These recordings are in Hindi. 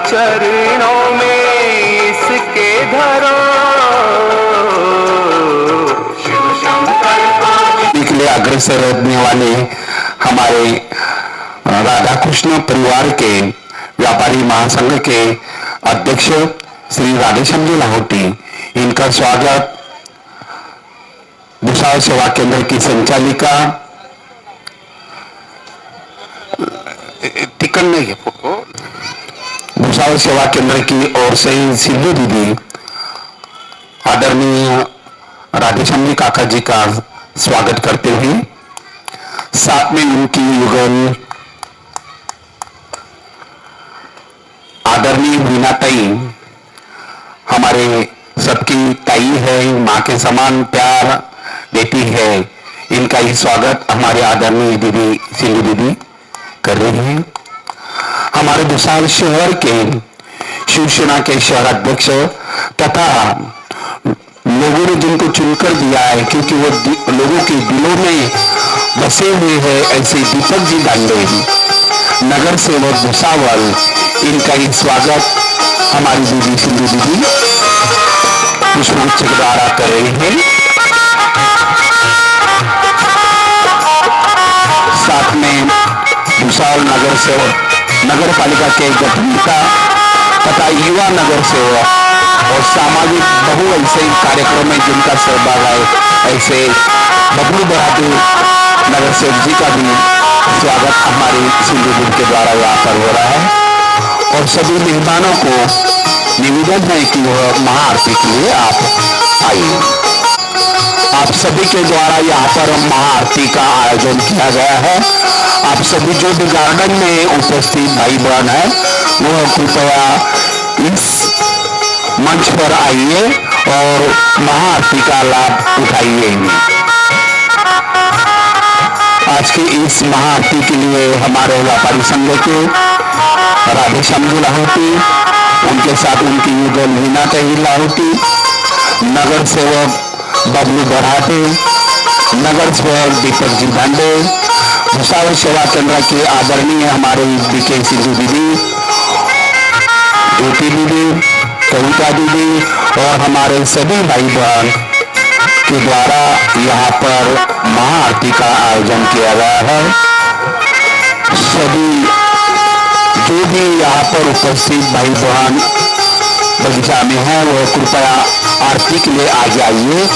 चरणों में इसके धरो। शिव शंकर के लिए अग्रसर रहने वाले हमारे राधा कृष्ण परिवार के व्यापारी महासंघ के अध्यक्ष श्री राधेश्याम जी लाहौटी, इनका स्वागत भुसावल सेवा केंद्र की संचालिका टिकन नहीं है फोटो, भुसावल सेवा केंद्र की ओर से सिंधु दीदी आदरणीय राधेश्याम जी काका जी का स्वागत करते हुए, साथ में उनकी युगल आदरणीय वीना ताई, हमारे सबकी ताई है, माँ के समान प्यार देती है, इनका ही स्वागत हमारे आदरणीय दीदी सिंधु दीदी कर रही हैं। हमारे भुसावल शहर के शिवसेना के शहर अध्यक्ष तथा लोगों ने जिनको चुनकर दिया है, क्योंकि वो लोगों के दिलों में बसे हुए हैं, ऐसे दीपक जी दांडे, नगर सेवक भुसावल, इनका ही स्वागत हमारी दीदी सिंधु दीदी पुष्पगुच्छ के द्वारा कर रही है। साथ में भुसावल नगर सेवक नगर पालिका के गठनेता तथा युवा नगर सेवक और सामाजिक बहु ऐसे कार्यक्रम में जिनका सहभाग है, ऐसे बबलू बहादुर नगर सेवक जी का भी स्वागत हमारी सिंधु दीदी के द्वारा यहाँ पर हो रहा है। और सभी मेहमानों को निवेदन है कि वह महाआरती के लिए आप आइए। आप सभी के द्वारा यहाँ पर महाआरती का आयोजन किया गया है। आप सभी जो भी गार्डन में उपस्थित भाई बहन है, वह कृपया इस मंच पर आइए और महाआरती का लाभ उठाइए। आज की इस महाआरती के लिए हमारे व्यापारी संघ के राधेश्याम जी लाहौटी, उनके साथ उनकी युगल वीना ताई लाहौटी, नगर सेवक बबलू बराटे, नगर सेवक दीपक जी दांडे, भुसावल सेवा केंद्र के आदरणीय हमारे बीके सिंधु दीदी, ज्योति दीदी, कविता दीदी और हमारे सभी भाई बहन के द्वारा यहाँ पर महाआरती का आयोजन किया गया है। सभी जो भी यहाँ पर उपस्थित भाई बहन बगीचा में है, वो कृपया आरती के लिए आगे आइए।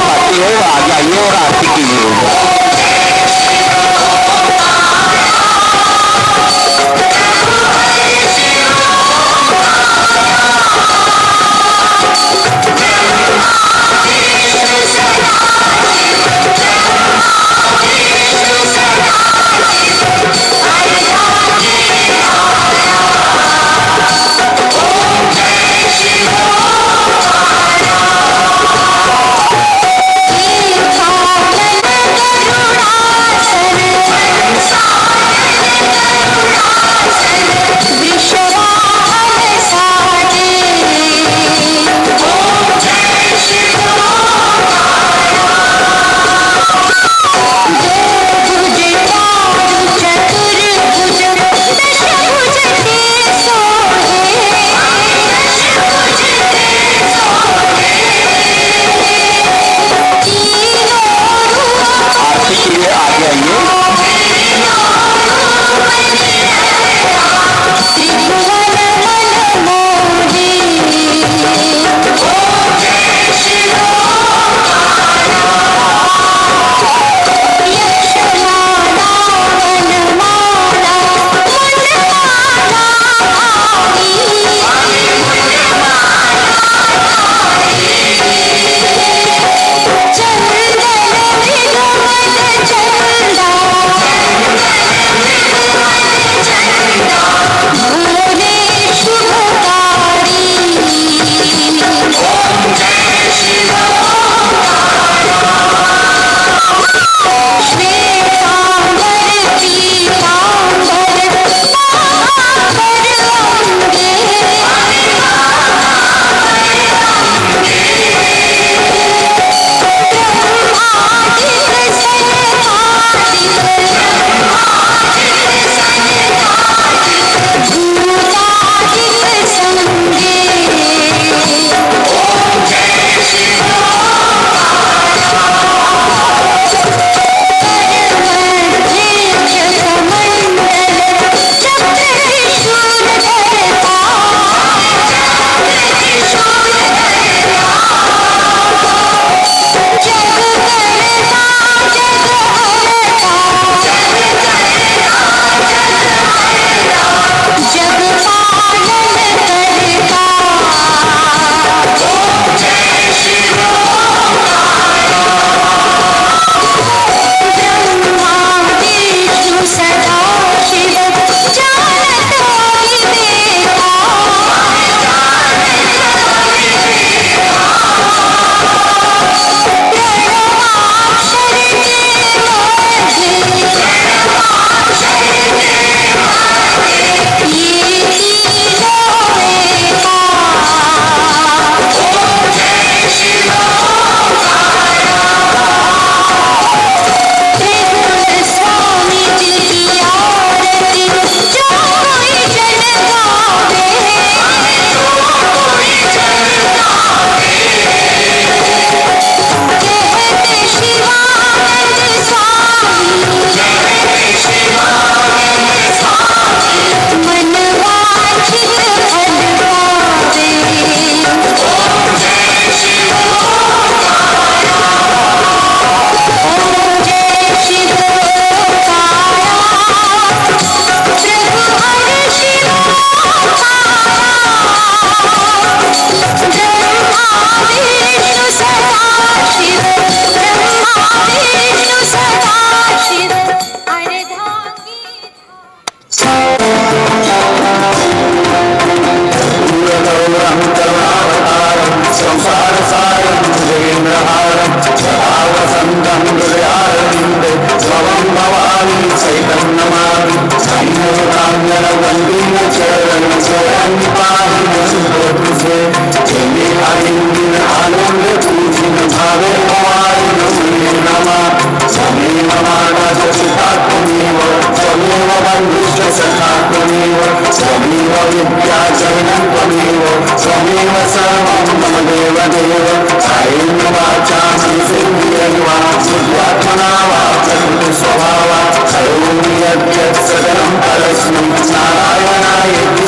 आरती बाकी है, आ जाइए और आरती कीजिए।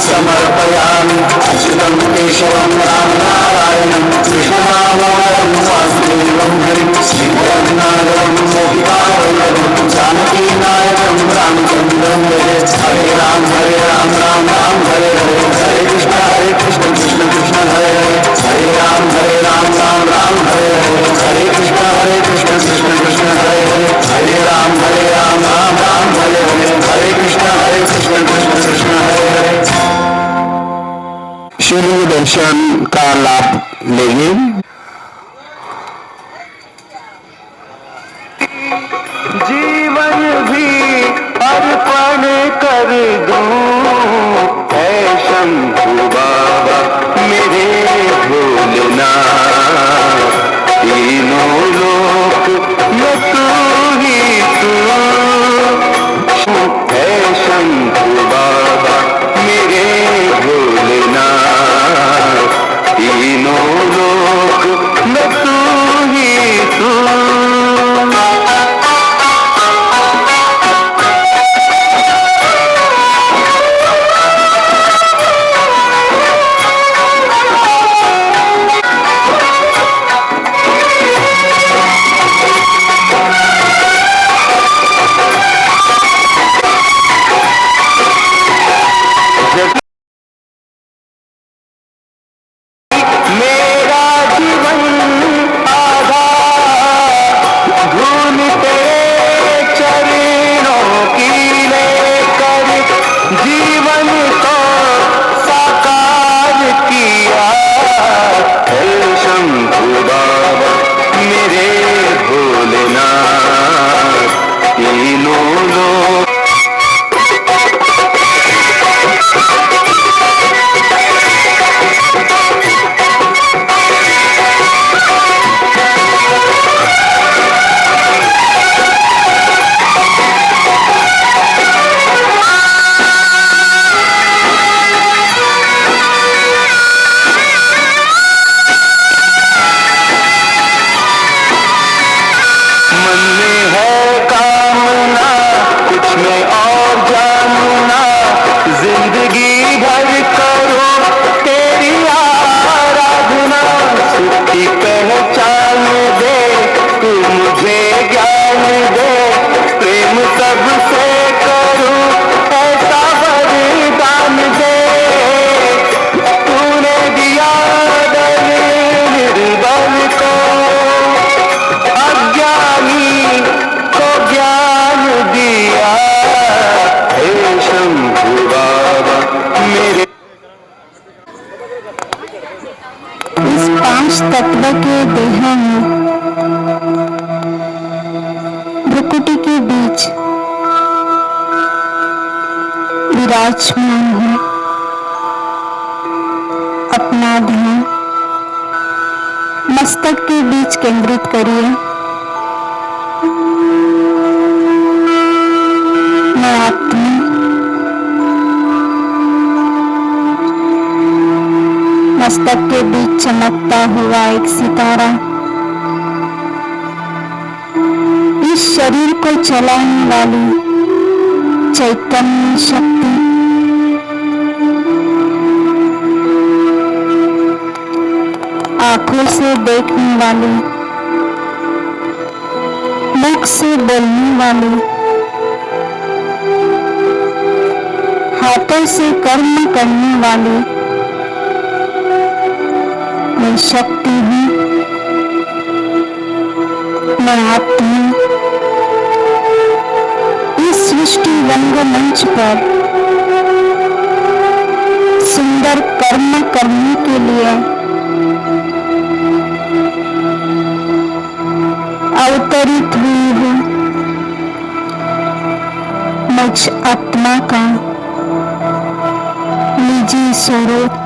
समर्पयामि अच्युतं केशवं रामनारायणं कृष्णनामोऽयं वासुदेवः वल्लभं हरिं श्रीधरं नारदं मोहितावल्लभं जानकी नायकं रामचन्द्रं भजे हरे राम राम राम हरे हरे हरे कृष्ण कृष्ण कृष्ण हरे हरे हरे राम राम हरे हरे हरे कृष्ण कृष्ण कृष्ण हरे हरे हरे राम राम हरे हरे हरे कृष्ण कृष्ण कृष्ण हरे हरे। शिवलिंग दर्शन का लाभ लेंगे। जीवन भी अर्पण कर दूं ऐ शंभु बाबा मेरे भोलेनाथ तीनों लोक में तू ही तू ऐ शंभु बाबा मेरे भोलेनाथ तीनों लोक में तू ही तू। मेरा जीवन आधा धूल तेरे चरणों की लेकर जीवन को साकार किया हे शंभु बाबा मेरे भोलेनाथ तीनों लोग मन में है कामना कुछ मैं और जानना जिंदगी भर करो तेरी आराधना सुख की पहचान दे तू मुझे ज्ञान दे प्रेम सबसे करूं ऐसा वरदान दे तूने दिया दर निर्बल को अज्ञानी को ज्ञान दिया हे शंभु बाबा मेरे। इस पांच तत्व के देह में भ्रुकुटी के बीच विराजमान है। अपना ध्यान मस्तक के बीच केंद्रित करिए। मैं आत्मा मस्तक के बीच चमकता हुआ एक सितारा इस शरीर को चलाने वाली चैतन्य शक्ति आंखों से देखने वाली मुख से बोलने वाली हाथों से कर्म करने वाली मैं शक्ति हूँ। मैं आत्मा इस सृष्टि रंगमंच पर सुंदर कर्म करने के लिए अवतरित हुई हूँ। मुझ आत्मा का निजी स्वरूप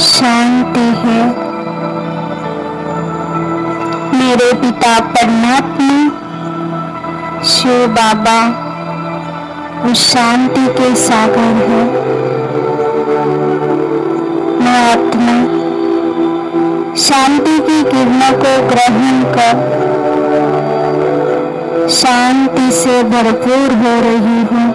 शांति है। मेरे पिता परमात्मा शिव बाबा उस शांति के सागर है। मैं आत्मा शांति की किरणों को ग्रहण कर शांति से भरपूर हो रही हूँ।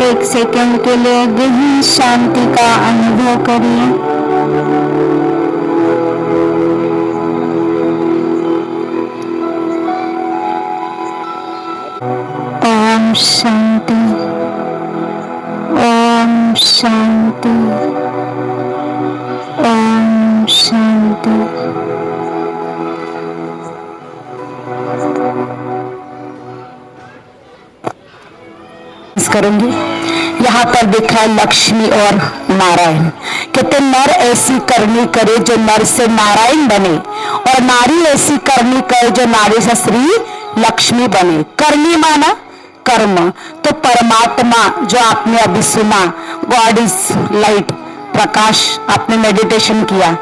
एक सेकंड के लिए गहरी शांति का अनुभव करिए। ओम शांति, ओम शांति, ओम शांति। करूंगी। यहाँ पर देखा है लक्ष्मी और नारायण। कहते नर ऐसी करनी करे जो नर से नारायण बने, और नारी ऐसी करनी करे जो नारी से श्री लक्ष्मी बने। करनी माना कर्म। तो परमात्मा जो आपने अभी सुना, गॉड इज लाइट, प्रकाश, आपने मेडिटेशन किया,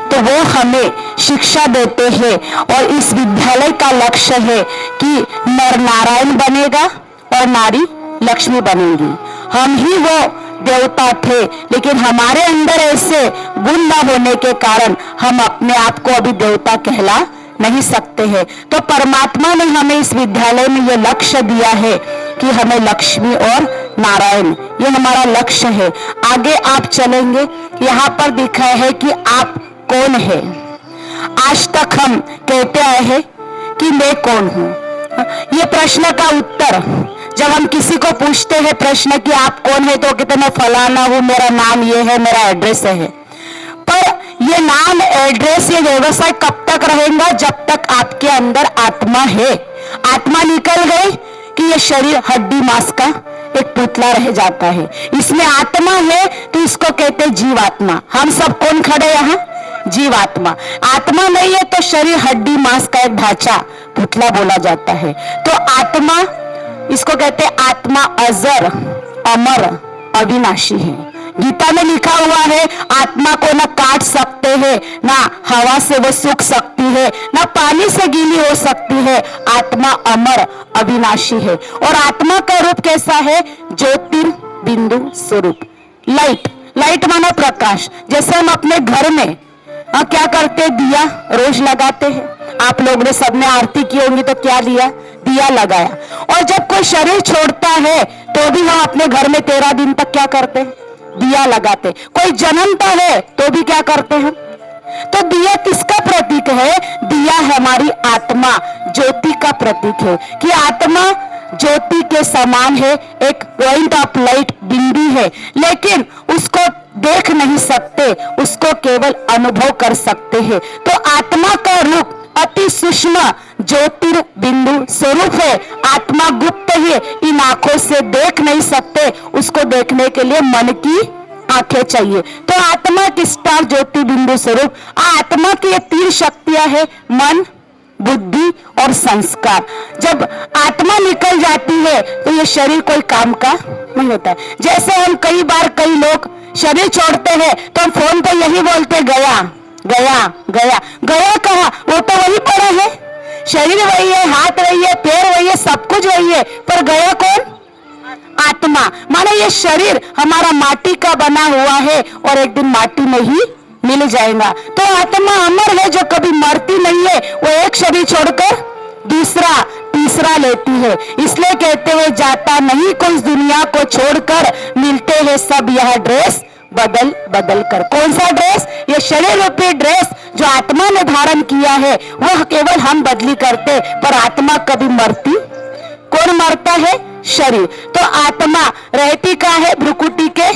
तो वो हमें शिक्षा देते हैं। और इस विद्यालय का लक्ष्य है कि नर नारायण बनेगा और नारी लक्ष्मी बनेगी। हम ही वो देवता थे, लेकिन हमारे अंदर ऐसे गुण न होने के कारण हम अपने आप को अभी देवता कहला नहीं सकते हैं। तो परमात्मा ने हमें इस विद्यालय में ये लक्ष्य दिया है कि हमें लक्ष्मी और नारायण, ये हमारा लक्ष्य है। आगे आप चलेंगे, यहाँ पर दिखा है कि आप कौन है। आज तक हम कहते आए हैं कि मैं कौन हूं। ये प्रश्न का उत्तर जब हम किसी को पूछते हैं प्रश्न कि आप कौन है, तो कहते मैं फलाना हूं, मेरा नाम ये है, मेरा एड्रेस है। पर ये नाम, एड्रेस, ये व्यवसाय कब तक रहेगा? जब तक आपके अंदर आत्मा है। आत्मा निकल गई कि ये शरीर हड्डी मांस का एक पुतला रह जाता है। इसमें आत्मा है तो इसको कहते जीवात्मा। हम सब कौन खड़े यहाँ? जीवात्मा। आत्मा नहीं है तो शरीर हड्डी मांस का एक ढांचा, पुतला बोला जाता है। तो आत्मा, इसको कहते आत्मा अजर, अमर, अविनाशी है। गीता में लिखा हुआ है आत्मा को न काट सकते हैं, ना हवा से वो सूख सकती है, ना पानी से गीली हो सकती है। आत्मा अमर, अविनाशी है। और आत्मा का रूप कैसा है? ज्योतिर्बिंदु स्वरूप, लाइट। लाइट माना प्रकाश। जैसे हम अपने घर में क्या करते, दिया रोज लगाते हैं। आप लोग ने सबने आरती की होंगी तो क्या लिया? दिया लगाया। और जब कोई शरीर छोड़ता है तो भी हम अपने घर में 13 दिन तक क्या करते हैं? दिया लगाते। कोई जन्मता है तो भी क्या करते हैं? तो दिया किसका प्रतीक है? दिया हमारी आत्मा, ज्योति का प्रतीक है। कि आत्मा ज्योति के समान है, एक पॉइंट ऑफ लाइट, बिंदु है, लेकिन उसको देख नहीं सकते, उसको केवल अनुभव कर सकते हैं। तो आत्मा का रूप अति सूक्ष्म ज्योतिर्बिंदु स्वरूप है। आत्मा गुप्त है, इन आंखों से देख नहीं सकते, उसको देखने के लिए मन की आंखें चाहिए। तो आत्मा की स्टार ज्योतिर्बिंदु स्वरूप। आत्मा की ये 3 शक्तियां है, मन, बुद्धि और संस्कार। जब आत्मा निकल जाती है तो ये शरीर कोई काम का नहीं होता है। जैसे हम कई बार, कई लोग शरीर छोड़ते हैं तो हम फोन पे यही बोलते, गया गया गया। गया कहाँ? वो तो वही पड़ा है। शरीर वही है, हाथ वही है, पैर वही है, सब कुछ वही है, पर गया कौन? आत्मा। माने ये शरीर हमारा माटी का बना हुआ है और एक दिन माटी में ही मिल जाएगा। तो आत्मा अमर है जो कभी मरती नहीं है। वो एक शरीर छोड़कर दूसरा, तीसरा लेती है। इसलिए कहते हैं जाता नहीं कोई दुनिया को छोड़कर, मिलते हैं सब यह ड्रेस बदल बदल कर। कौन सा ड्रेस? ये शरीर रूपी ड्रेस जो आत्मा ने धारण किया है, वह केवल हम बदली करते, पर आत्मा कभी मरती? कौन मरता है? शरीर। तो आत्मा रहती कहाँ है? भ्रुकुटी के।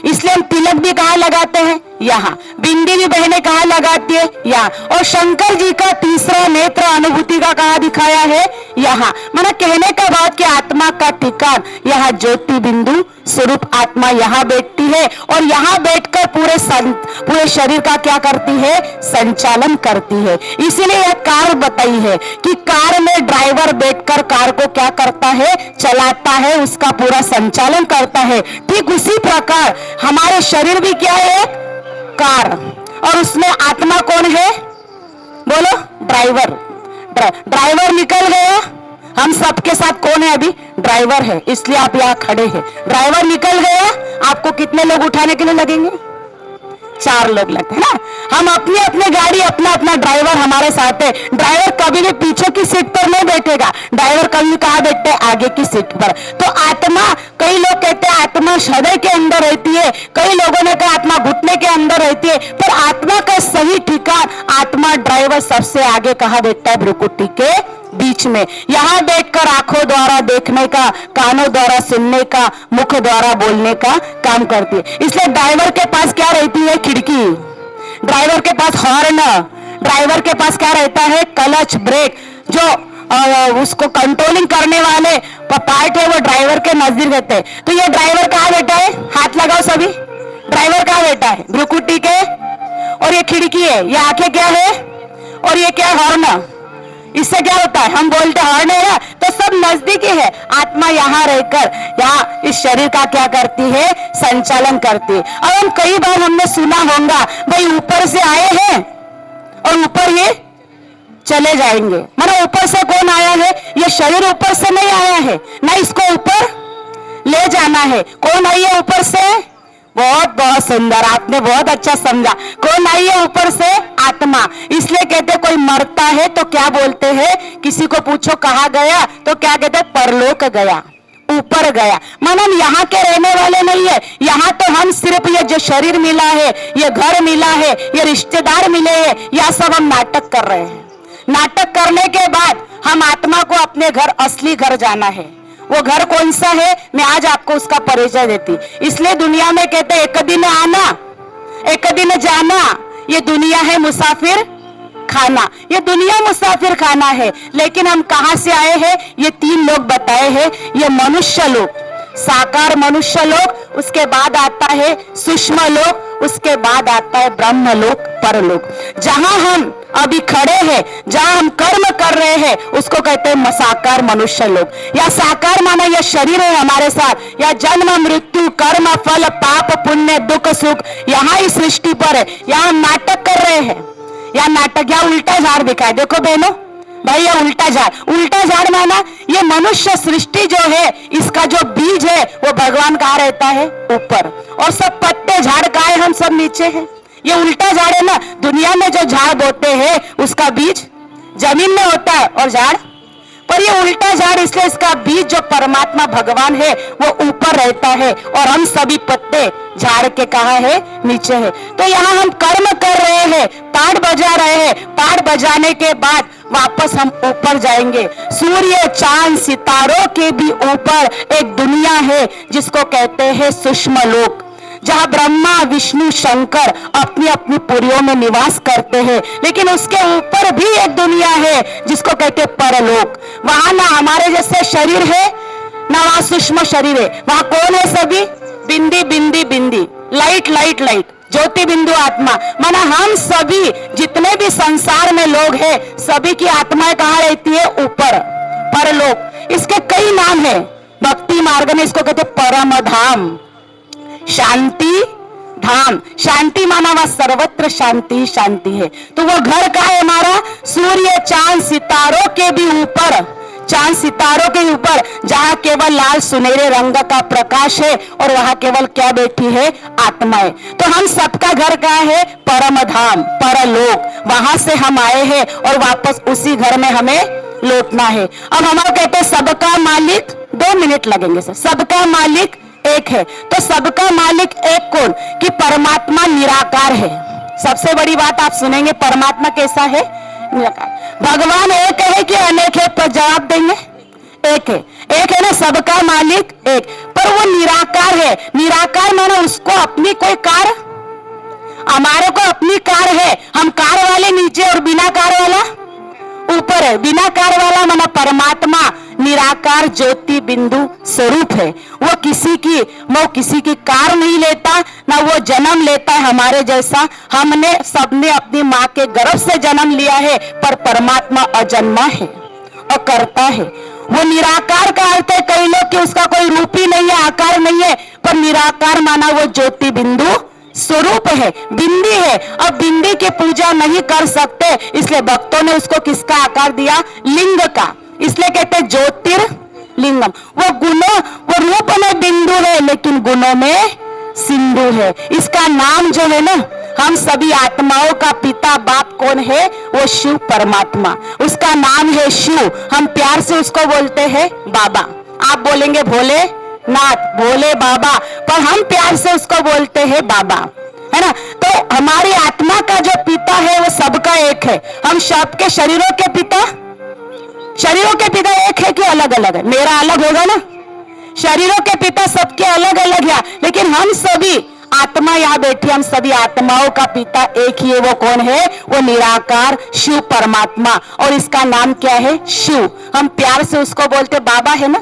इसलिए हम तिलक भी कहाँ लगाते हैं? यहाँ। बिंदी भी बहने कहाँ लगाती है? यहाँ। और शंकर जी का तीसरा नेत्र अनुभूति का कहाँ दिखाया है? यहाँ। माना कहने का बात कि आत्मा का ठिकान यहाँ ज्योति बिंदु स्वरूप आत्मा यहाँ बैठती है और यहाँ बैठकर पूरे शरीर का क्या करती है? संचालन करती है। इसीलिए यह कार बताई है कि कार में ड्राइवर बैठकर कार को क्या करता है? चलाता है, उसका पूरा संचालन करता है। ठीक उसी प्रकार हमारे शरीर भी क्या है? कार। और उसमें आत्मा कौन है? बोलो, ड्राइवर। ड्राइवर निकल गया, हम सबके साथ कौन है? अभी ड्राइवर है, इसलिए आप यहाँ खड़े हैं। ड्राइवर निकल गया, आपको कितने लोग उठाने के लिए लगेंगे? 4 लोग लगते हैं ना। हम अपनी अपनी गाड़ी, अपना अपना ड्राइवर हमारे साथ है। ड्राइवर कभी भी पीछे की सीट पर नहीं बैठेगा, ड्राइवर कभी कहाँ बैठते हैं, आगे की सीट पर। तो आत्मा, कई लोग कहते हैं आत्मा हृदय के अंदर रहती है, कई लोगों ने कहा आत्मा घुटने के अंदर रहती है, पर आत्मा का सही ठिकान, आत्मा ड्राइवर सबसे आगे कहाँ बैठता है, भ्रुकुटी के बीच में। यहां बैठकर आंखों द्वारा देखने का, कानों द्वारा सुनने का, मुख द्वारा बोलने का काम करती है। इसलिए ड्राइवर के पास क्या रहती है, खिड़की, ड्राइवर के पास हॉर्न, ड्राइवर के पास क्या रहता है, क्लच, ब्रेक, जो उसको कंट्रोलिंग करने वाले पार्ट है वो ड्राइवर के नजदीक रहते हैं। तो ये ड्राइवर कहाँ बैठा है, हाथ लगाओ सभी, ड्राइवर कहाँ बैठा है, भ्रुकुटी के, और ये खिड़की है, ये आंखें क्या है, और ये क्या हॉर्न। इससे क्या होता है, हम बोलते हॉर्न है ना, तो सब नजदीकी है। आत्मा यहाँ रहकर यहाँ इस शरीर का क्या करती है, संचालन करती है। अब हम कई बार हमने सुना होगा भाई ऊपर से आए हैं और ऊपर ये चले जाएंगे। मानो ऊपर से कौन आया है, ये शरीर ऊपर से नहीं आया है ना, इसको ऊपर ले जाना है। कौन आई है ऊपर से, बहुत बहुत सुंदर, आपने बहुत अच्छा समझा। कौन आई है ऊपर से, आत्मा। इसलिए कहते कोई मरता है तो क्या बोलते हैं, किसी को पूछो कहाँ गया तो क्या कहते हैं, परलोक गया, ऊपर गया। मानो हम यहाँ के रहने वाले नहीं है, यहाँ तो हम सिर्फ ये जो शरीर मिला है, ये घर मिला है, ये रिश्तेदार मिले हैं, यह सब हम नाटक कर रहे हैं। नाटक करने के बाद हम आत्मा को अपने घर, असली घर जाना है। वो घर कौन सा है, मैं आज आपको उसका परिचय देती। इसलिए दुनिया में कहते हैं एक दिन आना एक दिन जाना, ये दुनिया है मुसाफिर खाना, ये दुनिया मुसाफिर खाना है। लेकिन हम कहां से आए हैं, ये 3 लोग बताए हैं। ये मनुष्य लोक, साकार मनुष्य लोक, उसके बाद आता है सूक्ष्म लोक, उसके बाद आता है ब्रह्म लोक, परलोक। जहां हम अभी खड़े हैं, जहां हम कर्म कर रहे हैं, उसको कहते हैं साकार मनुष्य लोक। या साकार माना यह शरीर है हमारे साथ, या जन्म मृत्यु कर्म फल पाप पुण्य दुख सुख यहाँ इस सृष्टि पर है। यहाँ हम नाटक कर रहे हैं, या नाटक, या उल्टा झाड़ दिखाए। देखो बहनों भाई, ये उल्टा झाड़ माना ये मनुष्य सृष्टि जो है, इसका जो बीज है वो भगवान कहाँ रहता है, ऊपर, और सब पत्ते झाड़ कहाँ है, हम सब नीचे हैं। ये उल्टा झाड़ है ना। दुनिया में जो झाड़ बोते हैं उसका बीज जमीन में होता है और झाड़, पर ये उल्टा झाड़, इसलिए इसका बीज जो परमात्मा भगवान है वो ऊपर रहता है, और हम सभी पत्ते झाड़ के कहा है, नीचे है। तो यहाँ हम कर्म कर रहे हैं, पाठ बजा रहे हैं, पाठ बजाने के बाद वापस हम ऊपर जाएंगे। सूर्य चांद सितारों के भी ऊपर एक दुनिया है जिसको कहते हैं सूक्ष्म लोक, जहां ब्रह्मा विष्णु शंकर अपनी अपनी पुरियों में निवास करते हैं। लेकिन उसके ऊपर भी एक दुनिया है जिसको कहते हैं परलोक। वहां ना हमारे जैसे शरीर है, ना वहां सूक्ष्म शरीर है। वहां कौन है, सभी बिंदी बिंदी बिंदी, लाइट लाइट लाइट, ज्योति बिंदु आत्मा। माना हम सभी जितने भी संसार में लोग हैं, सभी की आत्माएं कहाँ रहती है, ऊपर, परलोक। इसके कई नाम है, भक्ति मार्ग में इसको कहते परम धाम, शांति धाम। शांति माना वह सर्वत्र शांति शांति है। तो वो घर का है हमारा, सूर्य चांद सितारों के भी ऊपर, चांद सितारों के ऊपर, जहां केवल लाल सुनहरे रंग का प्रकाश है, और वहां केवल क्या बैठी है, आत्माएं। तो हम सबका घर कहाँ है, परम धाम, परलोक। वहां से हम आए हैं और वापस उसी घर में हमें लौटना है। अब हमारे कहते हैं सबका मालिक, 2 मिनट लगेंगे सर, सबका मालिक एक है। तो सबका मालिक एक कौन, कि परमात्मा निराकार है। सबसे बड़ी बात आप सुनेंगे, परमात्मा कैसा है, निराकार। भगवान एक है कि अनेक है, पर जवाब देंगे एक है। एक है ना, सबका मालिक एक, पर वो निराकार है। निराकार माना उसको अपनी कोई कार, हमारे को अपनी कार है, हम कार वाले नीचे और बिना कार वाला ऊपर है। बिना कार वाला माना परमात्मा निराकार ज्योति बिंदु स्वरूप है। वो किसी की कार नहीं लेता, ना वो जन्म लेता है हमारे जैसा। हमने सबने अपनी माँ के गर्भ से जन्म लिया है, पर परमात्मा अजन्मा है और करता है। वो निराकार का अर्थ है, कई लोग कि उसका कोई रूप ही नहीं है, आकार नहीं है, पर निराकार माना वो ज्योति बिंदु स्वरूप है, बिंदी है। अब बिंदी की पूजा नहीं कर सकते, इसलिए भक्तों ने उसको किसका आकार दिया, लिंग का। इसलिए कहते हैं ज्योतिर्लिंगम। वो गुणों, वो रूप में बिंदु है, लेकिन गुणों में सिंधु है। इसका नाम जो है ना, हम सभी आत्माओं का पिता बाप कौन है? वो शिव परमात्मा, उसका नाम है शिव। हम प्यार से उसको बोलते हैं बाबा। आप बोलेंगे भोले नाथ, भोले बाबा, पर हम प्यार से उसको बोलते हैं बाबा, है ना। तो हमारी आत्मा का जो पिता है वो सबका एक है। हम सबके शरीरों के पिता एक है कि अलग अलग है? मेरा अलग होगा ना, शरीरों के पिता सबके अलग अलग है, लेकिन हम सभी आत्मा यहाँ बैठी, हम सभी आत्माओं का पिता एक ही है। वो कौन है? वो निराकार शिव परमात्मा, और इसका नाम क्या है? शिव। हम प्यार से उसको बोलते बाबा, है ना,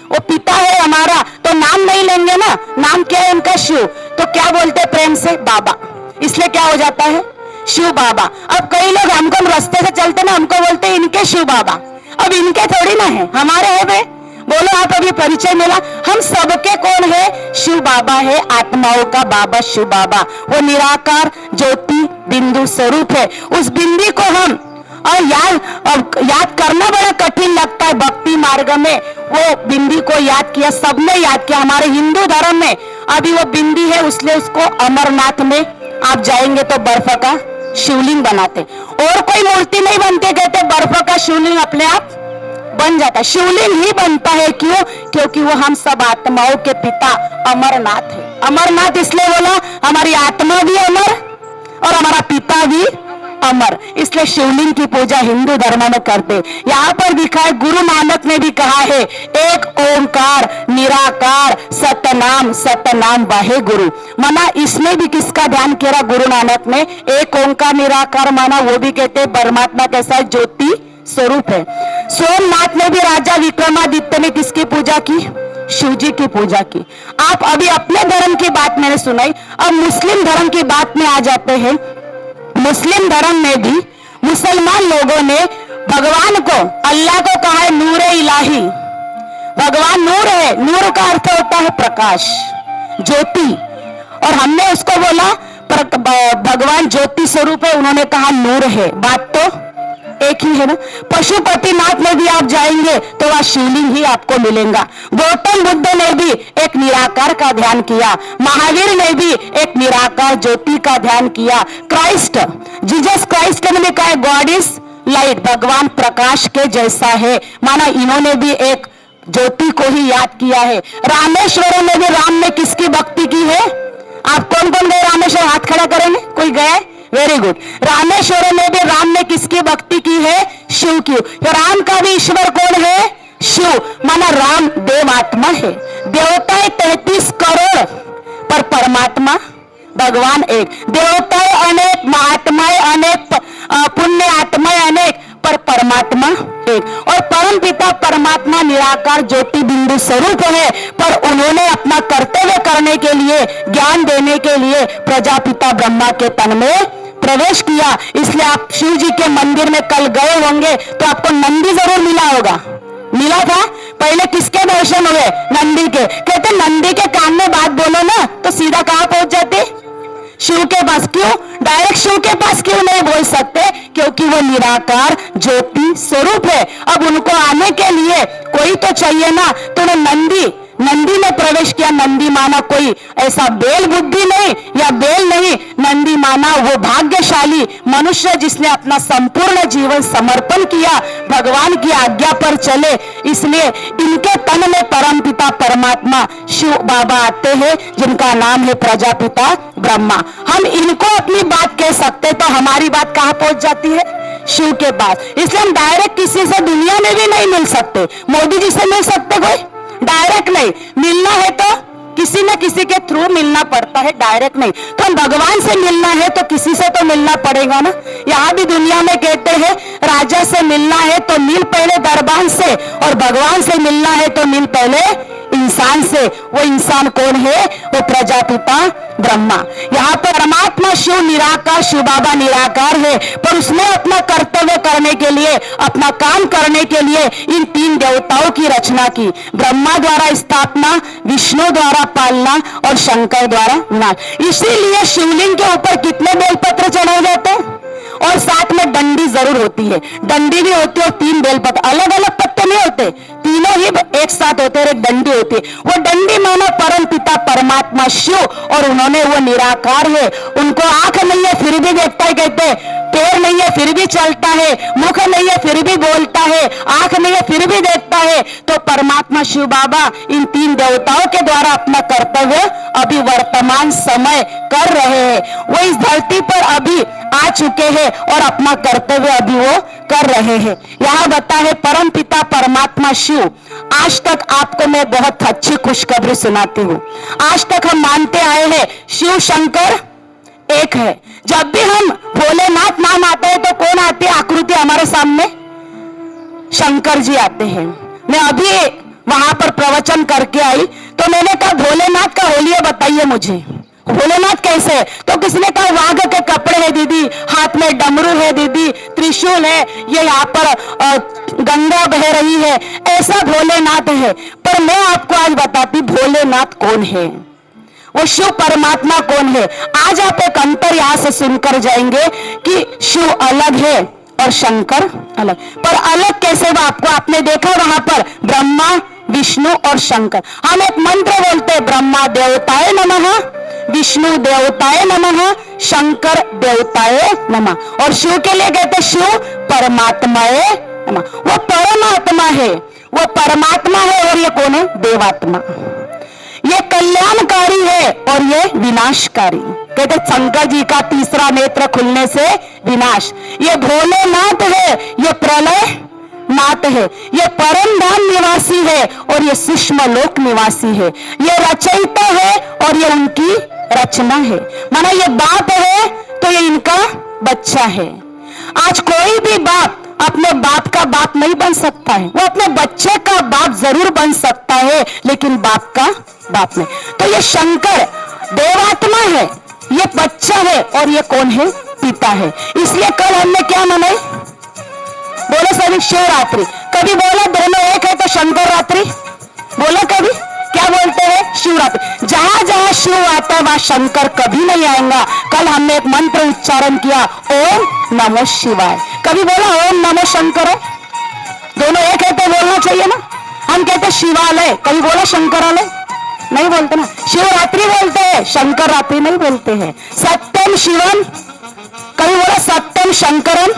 वो पिता है हमारा, तो नाम नहीं लेंगे ना, नाम क्या है उनका? शिव। तो क्या बोलते प्रेम से? बाबा। इसलिए क्या हो जाता है? शिव बाबा। अब कई लोग हमको रास्ते से चलते ना, हमको बोलते हैं इनके शिव बाबा। अब इनके थोड़ी ना है, हमारे है बे। बोलो आप, अभी परिचय मिला, हम सबके कौन है? शिव बाबा है, आत्माओं का बाबा शिव बाबा। वो निराकार ज्योति बिंदु स्वरूप है। उस बिंदी को हम और याद करना बड़ा कठिन लगता है भक्ति मार्ग में। वो बिंदी को याद किया, सबने याद किया। हमारे हिंदू धर्म में अभी वो बिंदी है, इसलिए उसको अमरनाथ में आप जाएंगे तो बर्फ का शिवलिंग बनाते, और कोई मूर्ति नहीं बनती, कहते बर्फ का शिवलिंग अपने आप बन जाता है। शिवलिंग ही बनता है, क्यों? क्योंकि वो हम सब आत्माओं के पिता अमरनाथ है। अमरनाथ इसलिए बोला, हमारी आत्मा भी अमर और हमारा पिता भी अमर, इसलिए शिवलिंग की पूजा हिंदू धर्म में करते। यहाँ पर लिखा है, गुरु नानक ने भी कहा है, एक ओंकार निराकार सतनाम, सतनाम वाहे गुरु। माना इसमें भी किसका ध्यान किया गुरु नानक ने? एक ओंकार निराकार माना, वो भी कहते हैं परमात्मा कैसा है? ज्योति स्वरूप है। सोमनाथ ने भी, राजा विक्रमादित्य ने किसकी पूजा की? शिव जी की पूजा की। आप अभी अपने धर्म की बात मैंने सुनाई, अब मुस्लिम धर्म की बात में आ जाते हैं। मुस्लिम धर्म में भी मुसलमान लोगों ने भगवान को, अल्लाह को कहा है नूरे इलाही। भगवान नूर है, नूर का अर्थ होता है प्रकाश, ज्योति, और हमने उसको बोला भगवान ज्योति स्वरूप है, उन्होंने कहा नूर है। बात तो एक ही है ना। पशुपतिनाथ में भी आप जाएंगे तो वह शिवलिंग ही आपको मिलेगा। गौतम बुद्ध ने भी एक निराकार का ध्यान किया, महावीर ने भी एक निराकार ज्योति का ध्यान किया। क्राइस्ट, जीसस क्राइस्ट ने कहा है गॉड इज लाइट, भगवान प्रकाश के जैसा है, माना इन्होंने भी एक ज्योति को ही याद किया है। रामेश्वरम में भी राम ने किसकी भक्ति की है? आप कौन कौन गए रामेश्वर? हाथ खड़ा करेंगे, कोई गया? Very good. रामेश्वरम में भी राम ने किसकी भक्ति की है? शिव की। तो राम का भी ईश्वर कौन है? शिव, माना राम देव आत्मा है। देवताएं 33 करोड़ पर परमात्मा भगवान एक। देवताएं अनेक, महात्माएं अनेक, पुण्य आत्माएं अनेक, पर परमात्मा एक। और परम पिता परमात्मा निराकार ज्योति बिंदु स्वरूप है, पर उन्होंने अपना कर्तव्य करने के लिए, ज्ञान देने के लिए प्रजापिता ब्रह्मा के तन में प्रवेश किया। इसलिए आप शिव जी के मंदिर में कल गए होंगे तो आपको नंदी जरूर मिला होगा। मिला था? पहले किसके दर्शन हुए? नंदी के। कहते नंदी के कान में बात बोलो ना तो सीधा कहां पहुंच जाते? शिव के पास। क्यों? डायरेक्ट शिव के पास क्यों नहीं बोल सकते? क्योंकि वो निराकार ज्योति स्वरूप है। अब उनको आने के लिए कोई तो चाहिए ना, तो नंदी में प्रवेश किया। नंदी माना कोई ऐसा बेल बुद्धि नहीं या बेल नहीं, नंदी माना वो भाग्यशाली मनुष्य जिसने अपना संपूर्ण जीवन समर्पण किया, भगवान की आज्ञा पर चले। इसलिए इनके तन में परमपिता परमात्मा शिव बाबा आते हैं, जिनका नाम है प्रजापिता ब्रह्मा। हम इनको अपनी बात कह सकते तो हमारी बात कहां पहुंच जाती है? शिव के पास। इसलिए हम डायरेक्ट किसी से दुनिया में भी नहीं मिल सकते। मोदी जी से मिल सकते कोई? डायरेक्ट नहीं। मिलना है तो किसी न किसी के थ्रू मिलना पड़ता है, डायरेक्ट नहीं। तो हम भगवान से मिलना है तो किसी से तो मिलना पड़ेगा ना। यहाँ भी दुनिया में कहते हैं राजा से मिलना है तो मिल पहले दरबार से, और भगवान से मिलना है तो मिल पहले इंसान से। वो इंसान कौन है? वो प्रजापिता ब्रह्मा। यहाँ पर परमात्मा शिव निराकार, शिव बाबा निराकार है, पर उसने अपना कर्तव्य करने के लिए, अपना काम करने के लिए इन 3 देवताओं की रचना की। ब्रह्मा द्वारा स्थापना, विष्णु द्वारा पालना और शंकर द्वारा नाश। इसीलिए शिवलिंग के ऊपर कितने बेलपत्र चढ़ाए जाते हैं? और साथ में डंडी जरूर होती है, डंडी भी होती है, और 3 बेलपत्र। अलग अलग पत्ते नहीं होते, तीनों ही एक साथ होते हैं, एक डंडी होती है। वो डंडी मानो परम पिता परमात्मा शिव, और उन्होंने वो निराकार है, उनको आंख नहीं है फिर भी देखता है, कहते पैर नहीं है फिर भी चलता है, मुख नहीं है फिर भी बोलता है, आंख नहीं है फिर भी देखता है। तो परमात्मा शिव बाबा इन तीन देवताओं के द्वारा अपना कर्तव्य अभी वर्तमान समय कर रहे हैं। वो इस धरती पर अभी आ चुके हैं और अपना कर्तव्य अभी वो कर रहे हैं। यहाँ बता है परम पिता परमात्मा शिव। आज तक आपको मैं बहुत अच्छी खुशखबरी सुनाती हूँ। आज तक हम मानते आए हैं शिव शंकर एक है। जब भी हम भोलेनाथ नाम आते हैं तो कौन आती है आकृति हमारे सामने? शंकर जी आते हैं। मैं अभी वहां पर प्रवचन करके आई तो मैंने कहा भोलेनाथ का होलिया बताइए मुझे, भोलेनाथ कैसे है? तो किसने कहा वाघ के कपड़े हैं दीदी, हाथ में डमरू है दीदी, त्रिशूल है, ये यहाँ पर गंगा बह रही है, ऐसा भोलेनाथ है। पर मैं आपको आज बताती भोलेनाथ कौन है, वो शिव परमात्मा कौन है। आज आप एक अंतर यहां से सुनकर जाएंगे कि शिव अलग है और शंकर अलग। पर अलग कैसे? वो आपको आपने देखा वहां पर ब्रह्मा विष्णु और शंकर। हम एक मंत्र बोलते हैं ब्रह्मा देवताय नमः, विष्णु देवताय नमः, शंकर देवताय नमः। और शिव के लिए कहते शिव परमात्माय नमः। वो परमात्मा है, वो परमात्मा है और ये कौन है? देवात्मा। ये कल्याणकारी है और ये विनाशकारी। कहते शंकर जी का तीसरा नेत्र खुलने से विनाश। ये भोलेनाथ है, ये प्रलय नाथ है, ये परम धाम निवासी है और ये सूक्ष्म लोक निवासी है। ये रचयिता है और ये उनकी रचना है। माना ये बाप है तो ये इनका बच्चा है। आज कोई भी बाप अपने बाप का बाप नहीं बन सकता है। वो अपने बच्चे का बाप जरूर बन सकता है लेकिन बाप का बाप नहीं। तो ये शंकर देवात्मा है, ये बच्चा है और ये कौन है? पिता है। इसलिए कल हमने क्या मनाई? बोलो सभी शिवरात्रि। कभी बोला दोनों एक है तो शंकर रात्रि बोला? कभी क्या बोलते हैं? शिवरात्रि। जहां जहां शिव आता है वहां शंकर कभी नहीं आएगा। कल हमने एक मंत्र उच्चारण किया ओम नमो शिवाय। कभी बोला ओम नमो शंकर है? दोनों एक है तो बोलना चाहिए ना। हम कहते शिवालय, कभी बोला शंकरालय? नहीं बोलते ना। शिवरात्रि बोलते हैं, शंकर रात्रि नहीं बोलते हैं। सत्यम शिवम, कभी बोला सत्यम शंकरम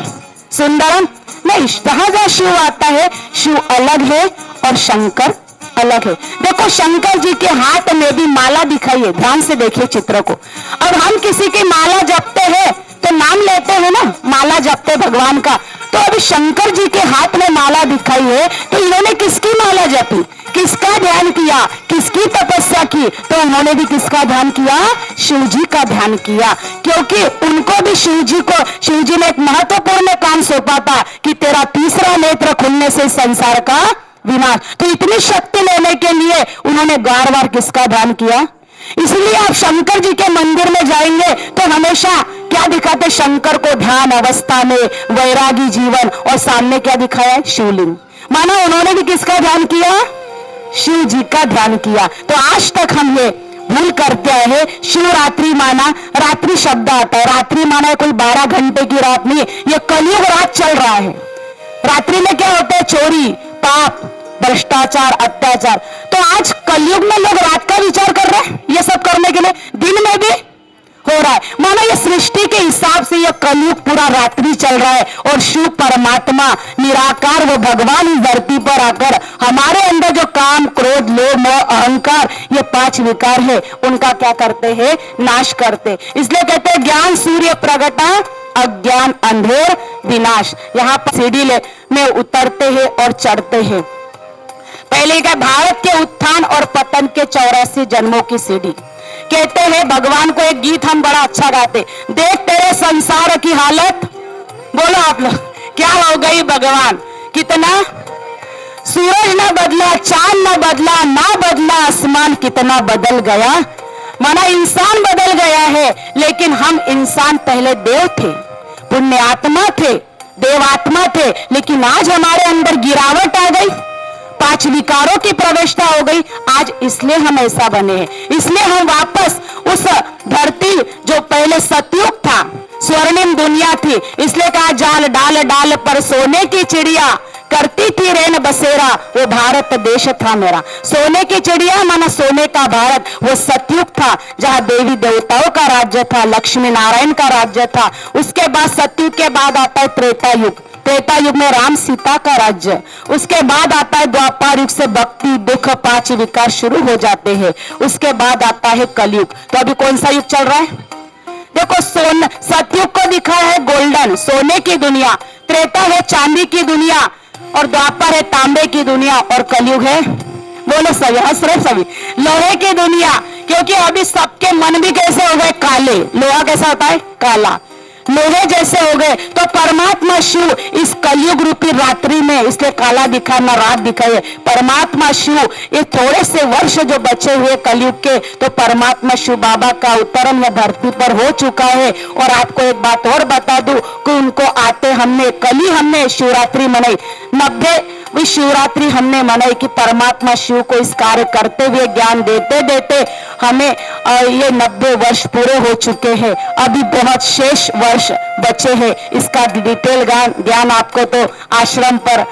सुंदरम? नहीं। जहां जहां शिव आता है शिव अलग है और शंकर अलग है। देखो शंकर जी के हाथ में भी माला दिखाई है, ध्यान से देखिए चित्र को। अब हम किसी की माला जपते हैं तो नाम लेते हैं ना, माला जपते भगवान का। तो अभी शंकर जी के हाथ में माला दिखाई है तो इन्होंने किसकी माला जपी, किसका ध्यान किया, किसकी तपस्या की? तो उन्होंने भी किसका ध्यान किया? शिव जी का ध्यान किया। क्योंकि उनको भी शिव जी ने एक महत्वपूर्ण काम सौंपा था कि तेरा तीसरा नेत्र खुलने से संसार का विनाश। तो इतनी शक्ति लेने के लिए उन्होंने बार बार किसका ध्यान किया? इसलिए आप शंकर जी के मंदिर में जाएंगे तो हमेशा क्या दिखाते? शंकर को ध्यान अवस्था में, वैरागी जीवन, और सामने क्या दिखाया है? शिवलिंग। मानो उन्होंने भी किसका ध्यान किया? शिव जी का ध्यान किया। तो आज तक हम ये भूल करते हैं। शिवरात्रि माना, रात्रि शब्द आता है, रात्रि माना कोई 12 घंटे की रात नहीं, ये कलयुग रात चल रहा है। रात्रि में क्या होता है? चोरी, पाप, भ्रष्टाचार, अत्याचार। तो आज कलयुग में लोग रात का विचार कर रहे हैं ये सब करने के लिए, दिन में भी हो रहा है। मानो ये सृष्टि के हिसाब से ये कलयुग पूरा रात्रि चल रहा है और शिव परमात्मा निराकार वो भगवान इस धरती पर आकर हमारे अंदर जो काम, क्रोध, लोभ, मोह, अहंकार, ये 5 विकार है उनका क्या करते हैं? नाश करते। इसलिए कहते हैं ज्ञान सूर्य प्रगटा, अज्ञान अंधेर विनाश। यहाँ पर सीढ़ी में उतरते हैं और चढ़ते हैं। पहले क्या? भारत के उत्थान और पतन के 84 जन्मों की सीढ़ी। कहते हैं भगवान को एक गीत हम बड़ा अच्छा गाते, देख तेरे संसार की हालत। बोलो आप लोग, क्या हो गई भगवान? कितना सूरज न बदला, चांद न बदला, ना बदला आसमान, कितना बदल गया। माना इंसान बदल गया है, लेकिन हम इंसान पहले देव थे, पुण्य आत्मा थे, देवात्मा थे, लेकिन आज हमारे अंदर गिरावट आ गई, 5 विकारों की प्रवेशता हो गई। आज इसलिए हम ऐसा बने हैं। इसलिए हम वापस उस धरती जो पहले सतयुग था, स्वर्णिम दुनिया थी, इसलिए कहा जाल डाल डाल पर सोने की चिड़िया, करती थी रैन बसेरा, वो भारत देश था मेरा। सोने की चिड़िया माना सोने का भारत, वो सतयुग था जहां देवी देवताओं का राज्य था, लक्ष्मी नारायण का राज्य था। उसके बाद सतयुग के बाद आता है त्रेता युग। त्रेता युग में राम सीता का राज्य। उसके बाद आता है द्वापर युग से भक्ति दुख पांच विकार शुरू हो जाते हैं। उसके बाद आता है कलयुग। तो अभी कौन सा युग चल रहा है? देखो, सतयुग को दिखाया है गोल्डन सोने की दुनिया, त्रेता है चांदी की दुनिया, और द्वापर है तांबे की दुनिया, और कलयुग है, बोलो सभी, हंस रहे सभी, लोहे की दुनिया। क्योंकि अभी सबके मन भी कैसे हो गए? काले। लोहा कैसा होता है? काला। लोहे जैसे हो गए। तो परमात्मा शिव इस कलयुग रूपी रात्रि में, इसलिए काला दिखा ना रात दिखाए, परमात्मा शिव ये थोड़े से वर्ष जो बचे हुए कलयुग के, तो परमात्मा शिव बाबा का अवतरण यह धरती पर हो चुका है। और आपको एक बात और बता दूं कि उनको आते हमने कल ही हमने शिवरात्रि मनाई, 90 शिवरात्रि हमने मनाई कि परमात्मा शिव को इस कार्य करते हुए ज्ञान देते देते हमें ये 90 वर्ष पूरे हो चुके हैं। अभी बहुत शेष वर्ष बचे हैं। इसका डिटेल ज्ञान आपको तो आश्रम पर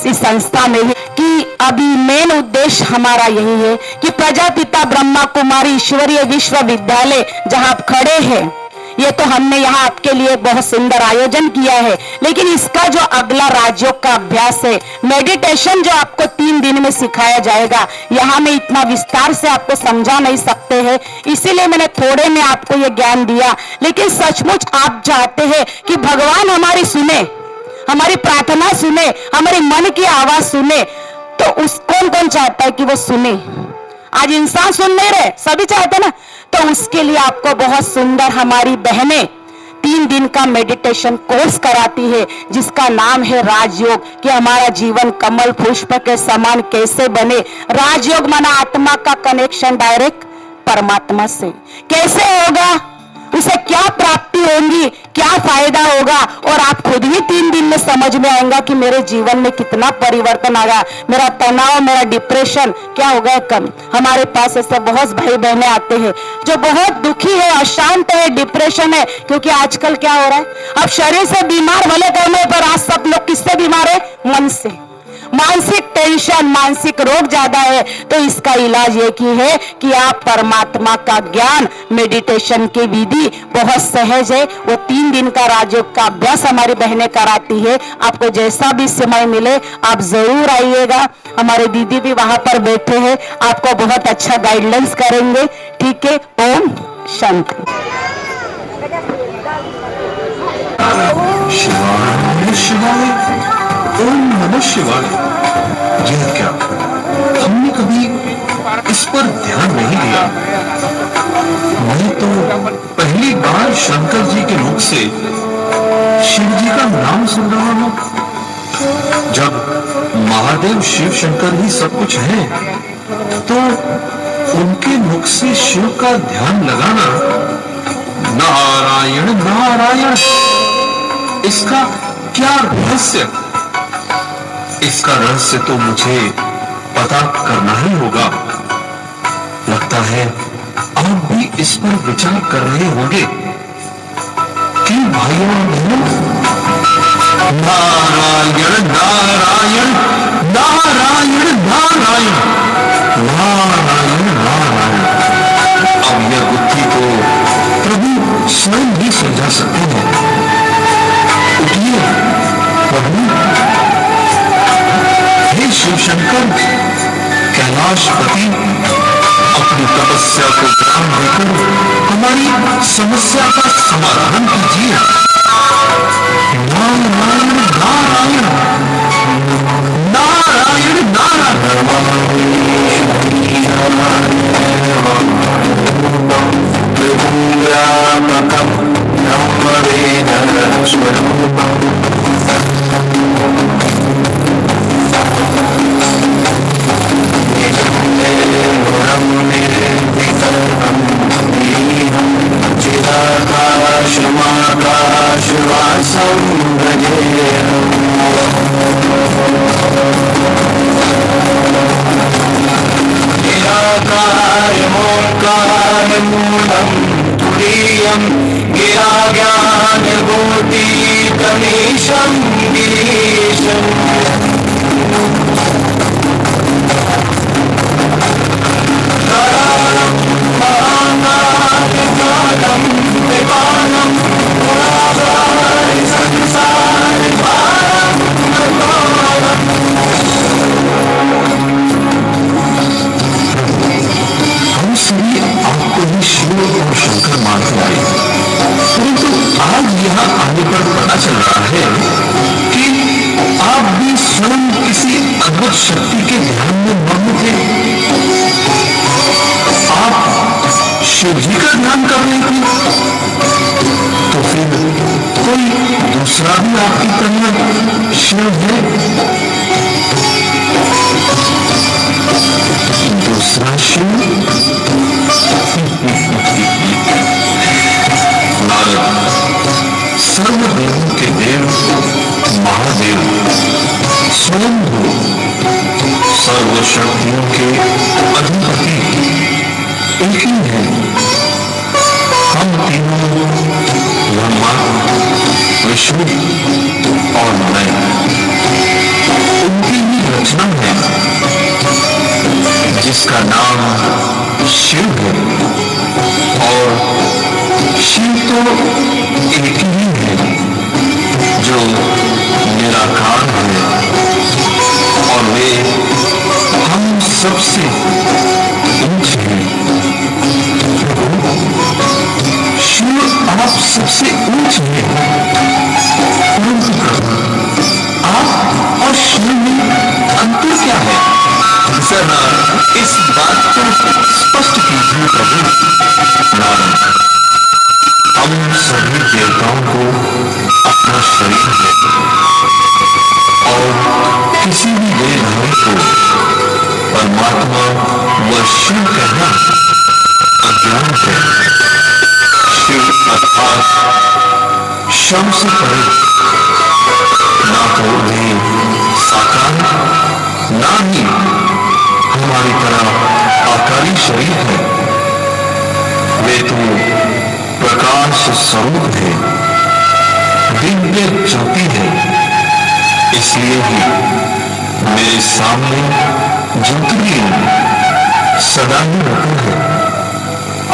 इस संस्था में ही, कि अभी मेन उद्देश्य हमारा यही है कि प्रजापिता ब्रह्मा कुमारी ईश्वरीय विश्वविद्यालय जहां आप खड़े हैं, ये तो हमने यहाँ आपके लिए बहुत सुंदर आयोजन किया है, लेकिन इसका जो अगला राजयोग का अभ्यास है, मेडिटेशन जो आपको 3 दिन में सिखाया जाएगा, यहाँ में इतना विस्तार से आपको समझा नहीं सकते हैं, इसीलिए मैंने थोड़े में आपको ये ज्ञान दिया। लेकिन सचमुच आप चाहते हैं कि भगवान हमारी सुने, हमारी प्रार्थना सुने, हमारे मन की आवाज सुने, तो कौन कौन चाहता है कि वो सुने? आज इंसान सुन नहीं रहे, सभी चाहते ना। तो उसके लिए आपको बहुत सुंदर हमारी बहनें 3 दिन का मेडिटेशन कोर्स कराती है, जिसका नाम है राजयोग, कि हमारा जीवन कमल पुष्प के समान कैसे बने। राजयोग माना आत्मा का कनेक्शन डायरेक्ट परमात्मा से कैसे होगा, उसे क्या प्राप्ति होगी, क्या फायदा होगा, और आप खुद ही 3 दिन में समझ में आएगा कि मेरे जीवन में कितना परिवर्तन आ गया, मेरा तनाव, मेरा डिप्रेशन क्या हो गया कम। हमारे पास ऐसे बहुत भाई बहनें आते हैं जो बहुत दुखी है, अशांत है, डिप्रेशन है। क्योंकि आजकल क्या हो रहा है, अब शरीर से बीमार भले करने पर आज सब लोग किससे बीमार है? मन से। मानसिक टेंशन, मानसिक रोग ज्यादा है। तो इसका इलाज एक ही है कि आप परमात्मा का ज्ञान, मेडिटेशन की विधि बहुत सहज है। वो 3 दिन का राजयोग का अभ्यास हमारी बहनें कराती है। आपको जैसा भी समय मिले आप जरूर आइएगा। हमारे दीदी भी वहां पर बैठे हैं, आपको बहुत अच्छा गाइडलाइंस करेंगे। ठीक है, ओम शांति। शिवाय शिवाय, ओम नमः शिवाय। यह क्या, हमने कभी इस पर ध्यान नहीं दिया। मैं तो पहली बार शंकर जी के मुख से शिव जी का नाम सुन रहा हूं। जब महादेव शिव शंकर ही सब कुछ है, तो उनके मुख से शिव का ध्यान लगाना, नारायण नारायण, इसका क्या रहस्य? इसका रहस्य तो मुझे पता करना ही होगा। लगता है आप भी इस पर विचार कर रहे होंगे कि भाइयों और बहनों, नारायण नारायण नारायण नारायण नारायण नारायण। अब यह बुद्धि को प्रभु स्वयं ही समझा सकते हैं। उठिए प्रभु, हे शिव शंकर, कैलाशपति, अपनी तपस्या को विराम देकर हमारी समस्या का समाधान कीजिए। नारायण नारायण नारायण मूलम तुरीयम गिरा ज्ञान भूति तमीशम गिरीशम। हम सभी आपको ही शिव और शंकर मानते हैं, परंतु आज यहाँ आने पर पता चल रहा है कि आप भी स्वयं किसी अद्भुत शक्ति के ध्यान में मग्न थे। आप शिव जी का ध्यान कर रहे थे, तो फिर कोई दूसरा भी आपकी तरह शिव है? दूसरा शिव? नारद, सर्वदेवों के देव महादेव स्वयं हो, सर्वशक्तियों के अधिपति एक ही है। हम तीनों ब्रह्मा, विष्णु और मैं उनकी ही रचना है, जिसका नाम शिव है। और शिव तो एक ही है जो निराकार है, और वे हम सबसे ऊंचे हैं। शिव आप सबसे ऊंचे हैं, परंतु आप और शिव में अंतर क्या है? जरा इस बात को स्पष्ट कीजिए प्रभु। नारद, हम सभी देवताओं को अपना शरीर है, और किसी भी देहधारी को परमात्मा व शिव कहना अज्ञान है। शिव अर्थात शम से परे, ना तो उन्हें साकार ना ही हमारी तरह आकारी शरीर है। वे तो प्रकाश स्वरूप है, दिव्य ज्योति है। इसलिए ही मेरे सामने ज्योतिर्लिंग सदा ही रहते हैं।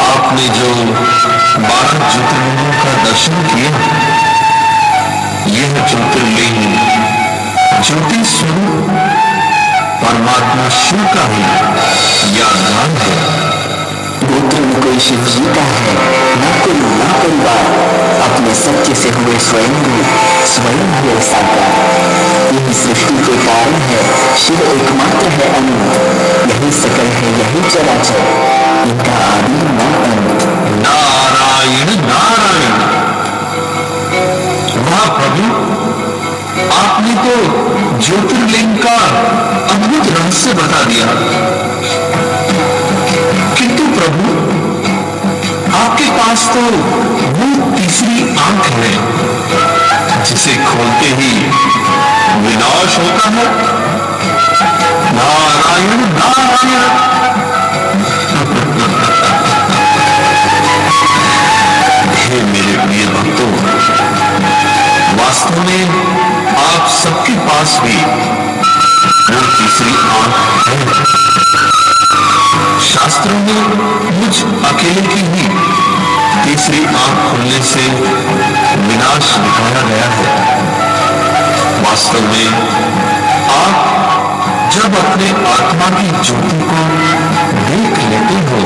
आपने जो 12 ज्योतिर्लिंगों का दर्शन किया, यह ज्योतिर्लिंग ज्योति स्वरूप परमात्मा शिव का ही यादगार है। गोत्र में कोई शिव जी का है, ना कोई ना परिवार, अपने सत्य से हुए स्वयं हुए साकार। यही सृष्टि के कारण है, शिव एकमात्र है अनंत, यही सकल है, यही चराचर, इनका आदि न अंत। नारायण नारायण। वाह प्रभु, आपने तो ज्योतिर्लिंग का अद्भुत रहस्य बता दिया। किंतु प्रभु, आपके पास तो वो तीसरी आंख है, जिसे खोलते ही विनाश होता है। नारायण नारायण। हे मेरे प्रिय भक्तों, वास्तव में आप सबके पास भी वो तीसरी आंख है। शास्त्रों में मुझ अकेले की ही तीसरी आंख खुलने से विनाश दिखाया गया है। वास्तव में आप जब अपने आत्मा की ज्योति को देख लेते हो,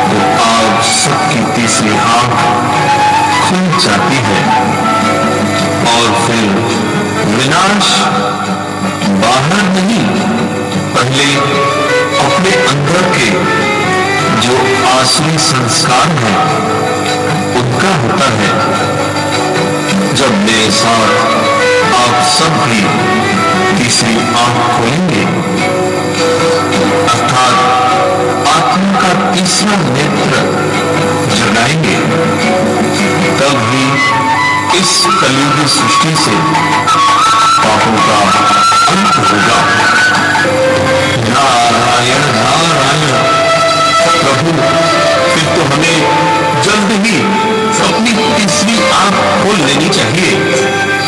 तो आप सबकी तीसरी आंख खुल जाती है, और फिर विनाश बाहर नहीं, पहले अपने अंदर के जो आसुरी संस्कार हैं उनका होता है। जब मेरे साथ आप सब भी तीसरी आंख खोलेंगे, अर्थात आत्मा का तीसरा नेत्र जगाएंगे, तब ही इस कलयुगी सृष्टि से पापों का अंत होगा। नारायण नारायण। प्रभु, फिर तो हमें जल्द ही अपनी तीसरी आंख खोल लेनी चाहिए।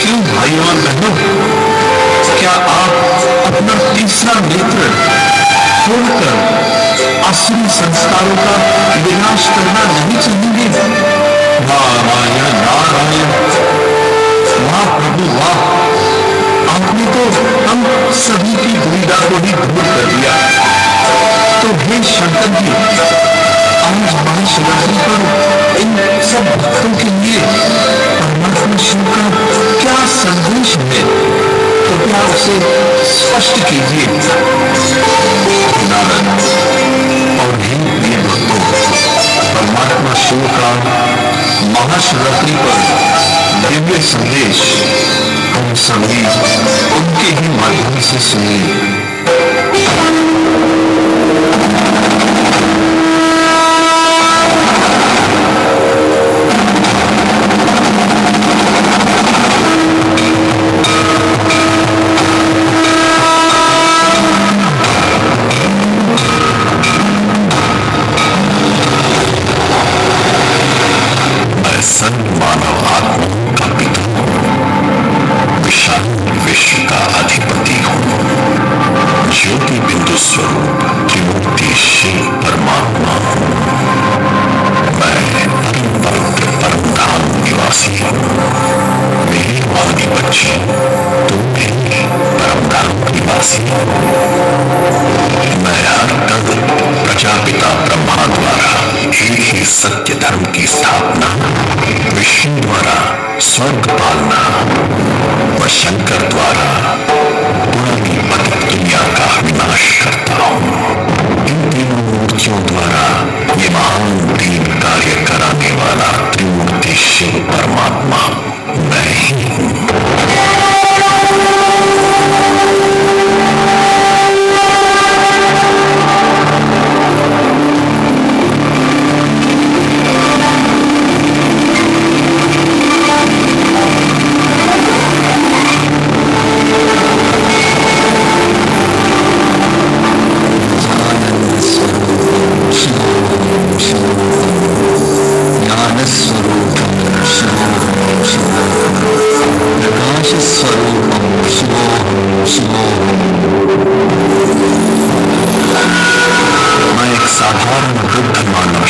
क्यों भाई और बहनों, क्या आप अपना तीसरा नेत्र आसुरी संस्कारों का विनाश करना नहीं चाहेंगे। नारायण नारायण, वाह प्रभु वाह, आपने तो हम सभी की दुविधा को ही दूर कर दिया। तो हे शंकर जी, आज महाशिवरात्रि पर इन सब भक्तों के लिए परमात्मा शिव का क्या संदेश है, कृपया उसे स्पष्ट कीजिए। नारद और हे प्रिय भक्तों, परमात्मा शिव का महाशिवरात्रि पर दिव्य संदेश हम सभी उनके ही माध्यम से सुनिए। मानव आत्मा का पिता हूं, विशाल विश्व का अधिपति हूं, ज्योति बिंदु स्वरूप त्रिमूर्ति शिव परमात्मा हूं। मैं परम पवित्र परम धाम निवासी हूं। मेरे वाणी बच्चे, तुम भी परम धाम निवासी हो। मैं हर तक प्रजापिता ब्रह्मा द्वारा एक ही सत्य धर्म की स्थापना, विष्णु द्वारा स्वर्ग पालना व शंकर द्वारा पुरानी पतित दुनिया का विनाश करता हूं। इन तीनों मूर्तियों द्वारा ये महान तीन कार्य कराने वाला त्रिमूर्ति शिव परमात्मा मैं ही हूं।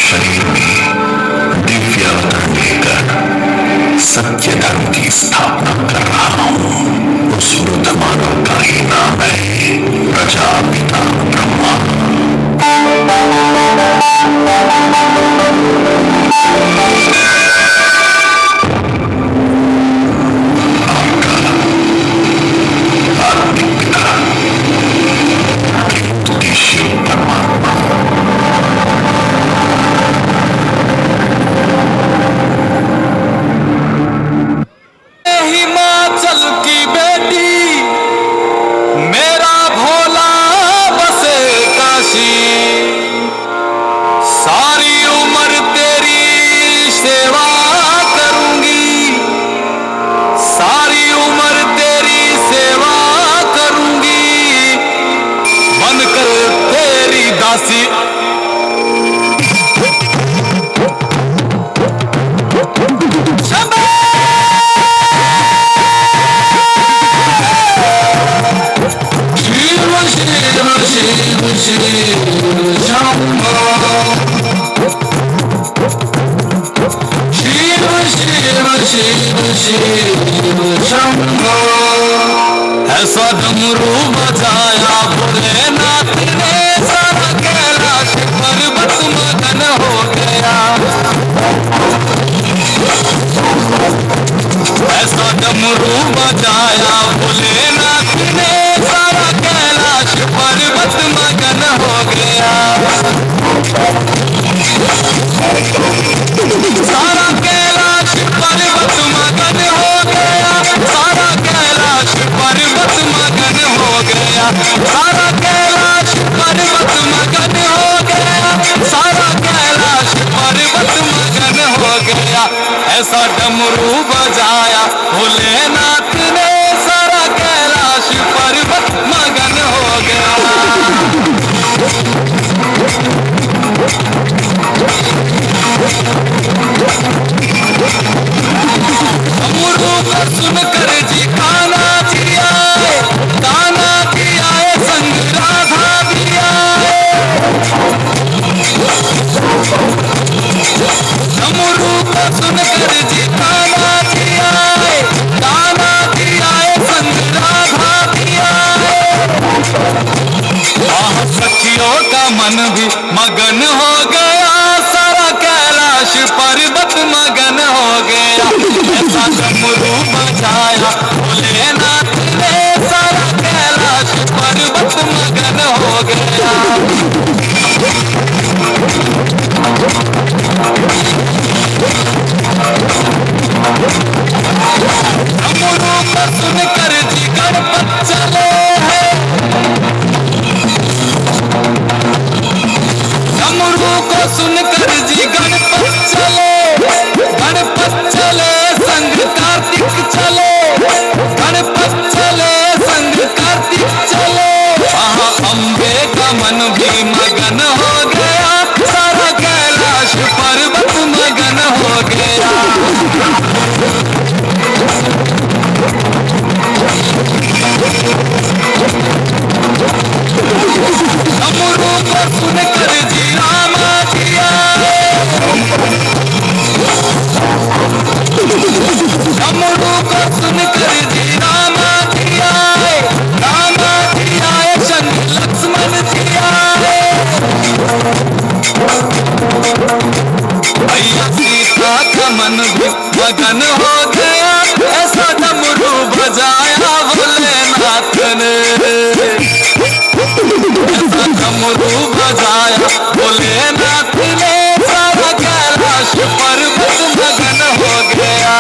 शरीर में दिव्य अवतरण लेकर सत्य धर्म की स्थापना कर रहा हूं। उस बुद्ध मानव का ही नाम है प्रजापिता ब्रह्मा। आत्मिक पिता त्रिमूर्ति शिव परमात्मा। हिमाचल की बेटी मेरा भोला बसे काशी, सारी उम्र तेरी सेवा करूंगी, सारी उम्र तेरी सेवा करूंगी, बनकर तेरी दासी। ऐसा डमरू बजाया भोलेनाथ ने, सारा कैलाश पर्वत मगन हो गया। ऐसा डमरू बजाया भोलेनाथ ने, सारा कैलाश पर्वत मगन हो गया। सारा कैलाश पर्वत मगन हो गया, सारा कैलाश पर्वत मगन हो गया, सारा कैलाश पर्वत मगन हो गया, सारा कैलाश पर्वत मगन हो गया। ऐसा डमरू बजाया भोलेनाथ ने, सारा कैलाश पर्वत मगन हो गया। डमरू को सुनकर जी कान्हा जी आए, कान्हा जी आए संग राधा भी आए। जी रामा जी आए, रामा जी आए संग राधा भी आए। सखियों का मन भी मगन हो गया, सारा कैलाश पर्वत मगन हो गया। ऐसा डमरू बजाया भोलेनाथ ने, सारा कैलाश पर्वत मगन हो गया। डमरू को सुनकर जी गणपत चले हैं, डमरू को सुनकर जी गणपत चले, गणपत चले संग कार्तिक चले, गणपत चले संग कार्तिक चले। वहाँ अम्बे का मन भी मगन हो गया, सारा कैलाश पर्वत मगन हो गया। डमरू को सुनकर जी रामा जी आए, डमरू को सुनकर जी रामा जी आए, रामा जी आए शनि लक्ष्मण जी आए। भैया सीता का मन भी मगन हो गया, ऐसा डमरू बजाया भोलेनाथ ने, ऐसा डमरू बजाया भोलेनाथ ने, सारा कैलाश पर्वत मगन हो गया।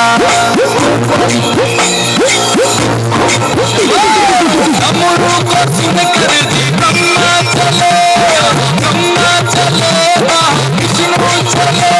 डमरू को सुनकर जी ब्रह्मा चले, ब्रह्मा चले वहाँ विष्णु चले।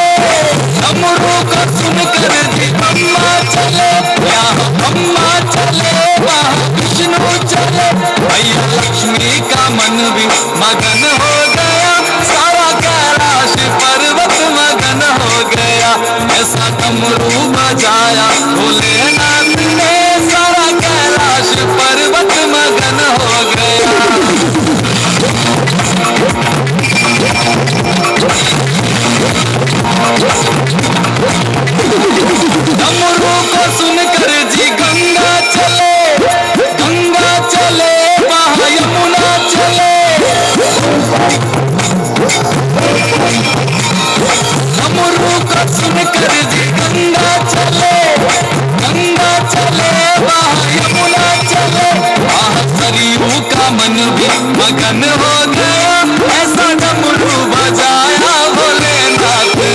डमरू को सुनकर जी ब्रह्मा चले, यहाँ ब्रह्मा चले वहाँ विष्णु चले। भैया लक्ष्मी का मन भी मगन हो गया, सारा कैलाश पर्वत मगन हो गया। ऐसा डमरू बजाया भोलेनाथ ने, सारा कैलाश पर्वत मगन हो गया। डमरू को सुनकर जी गंगा चले, गंगा चले वहाँ यमुना चले। डमरू को सुनकर जी गंगा चले, गंगा चले वहाँ यमुना चले। वहाँ सरयू का मन भी मगन हो गया, ऐसा डमरू बजाया भोलेनाथ ने।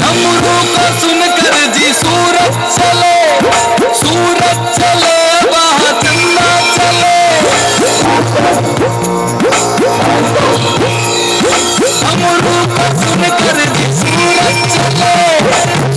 डमरू को सुनकर जी सूरज चले, सूरज चले वहाँ चंदा चले। डमरू को सुनकर जी सूरज चले,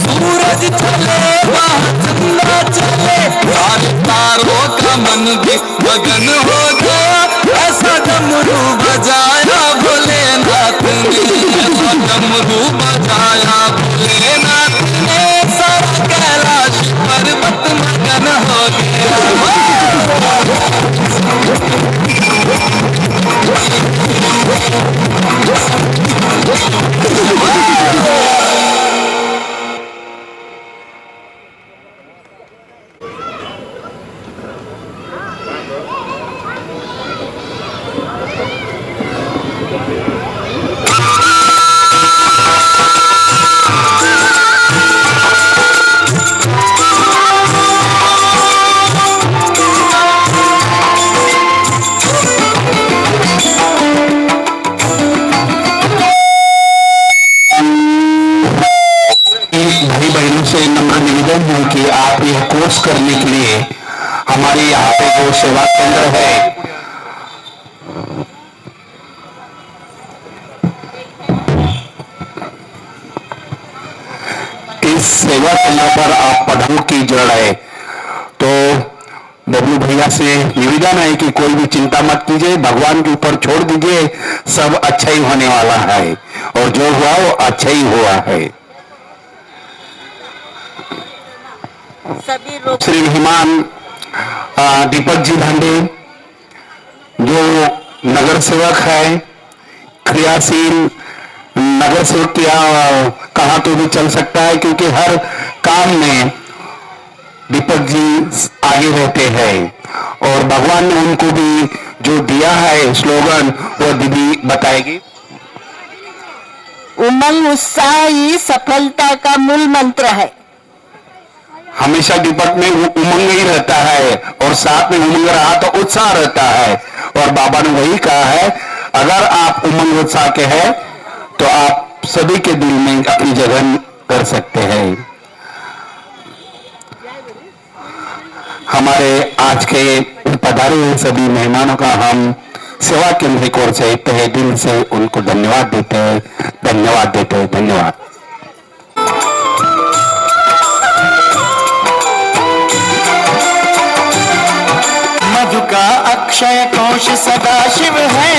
सूरज चले वहाँ चंदा चले। सारे तारों का मन भी मगन हो गया, ऐसा डमरू बजाया भोलेनाथ ने, ऐसा डमरू बजाया भोलेनाथ ने, सारा कैलाश पर्वत मगन हो गया। भाई बहनों से नम्र निवेदन है कि आप यह कोर्स करने के लिए हमारे यहाँ पे जो सेवा केंद्र है, इस सेवा केंद्र पर आप पढ़ाओ की जड़ है। तो बबलू भैया से निवेदन है कि कोई भी चिंता मत कीजिए, भगवान के ऊपर छोड़ दीजिए, सब अच्छा ही होने वाला है और जो हुआ वो अच्छा ही हुआ है। सभी लोग श्री मेहमान दीपक जी भांडे, जो नगर सेवक है, क्रियाशील नगर सेवक क्या कहा तो भी चल सकता है, क्योंकि हर काम में दीपक जी आगे रहते हैं और भगवान ने उनको भी जो दिया है स्लोगन वो दीदी बताएगी। उमंग उत्साह ही सफलता का मूल मंत्र है। हमेशा दीपक में वो उमंग ही रहता है और साथ में उमंग रहा तो उत्साह रहता है, और बाबा ने वही कहा है, अगर आप उमंग उत्साह के हैं तो आप सभी के दिल में अपनी जगह कर सकते हैं। हमारे आज के पधारे हुए सभी मेहमानों का हम सेवा केंद्र की ओर से तहे दिल से उनको धन्यवाद देते हैं, धन्यवाद देते हैं, धन्यवाद। मधु का अक्षय कोश सदा शिव है।